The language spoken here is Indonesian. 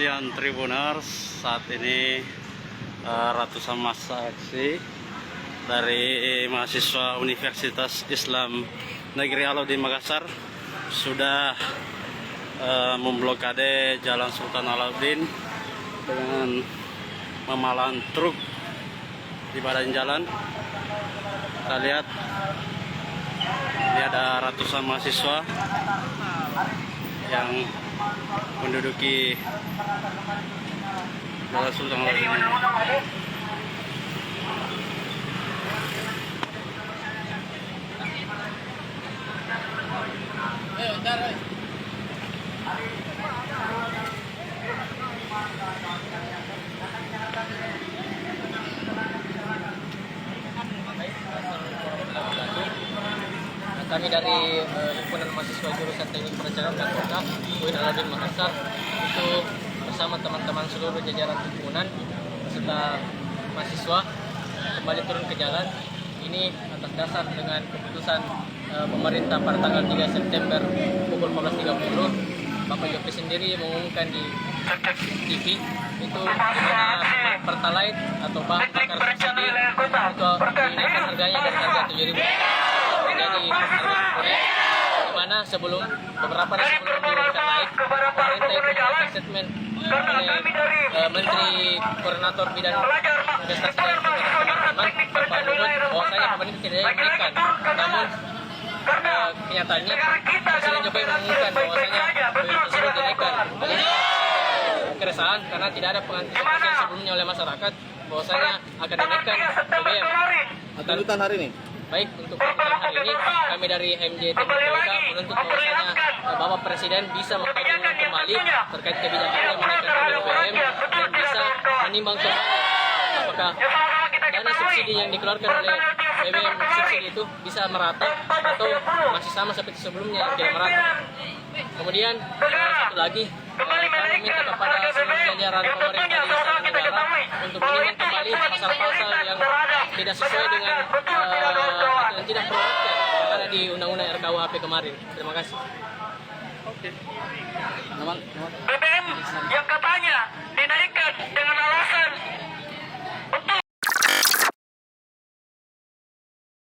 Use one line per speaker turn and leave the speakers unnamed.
siang Tribuners, saat ini ratusan massa aksi dari mahasiswa Universitas Islam Negeri Alauddin Makassar sudah memblokade Jalan Sultan Alauddin dengan memalang truk di badan jalan. Kita lihat ini ada ratusan mahasiswa yang menduduki Jalan Sultan Alauddin.
Kami dari himpunan mahasiswa jurusan Teknik Perencanaan dan Kota UIN Alauddin Makassar itu bersama teman-teman seluruh jajaran himpunan serta mahasiswa kembali turun ke jalan ini atas dasar dengan keputusan pemerintah pada tanggal 3 September pukul 14.30. Bapak Jokowi sendiri mengumumkan di TV itu dimana Pertalite atau bahan bakar subsidi itu dinaikkan harganya dari harga 7.000 menjadi harga kurang, di mana sebelum beberapa hari sebelum diumumkan naik, pemerintah itu mengeluarkan statement oleh Menteri Koordinator Bidang Investasi dan Kemaritiman Pak Luhut bahwasanya pemerintah tidak dinaikkan. Namun kenyataannya Presiden Jokowi mengumumkan bahwasanya BBM tersebut dinaikkan. Keresahan karena tidak ada pengantisipasi sebelumnya oleh masyarakat bahwasanya akan dinaikkan BBM.
Tuntutan hari ini.
Baik, untuk tuntutan hari ini kami dari MJ Timur Tengah menuntut bahwasanya Bapak Presiden bisa mengkaji kembali terkait kebijakannya menaikkan BBM dan bisa menimbang kembali apakah dana subsidi yang dikeluarkan oleh BBM subsidi itu bisa merata atau masih sama seperti sebelumnya tidak merata. Kemudian satu lagi, kami meminta kepada seluruh jajaran pemerintah di Istana Negara untuk menimbang kembali pasal-pasal yang tidak sesuai dengan yang tidak proaktif yang ada di Undang-Undang RKUHP kemarin. Terima kasih.
Oke.
BBM yang katanya dinaikkan dengan alasan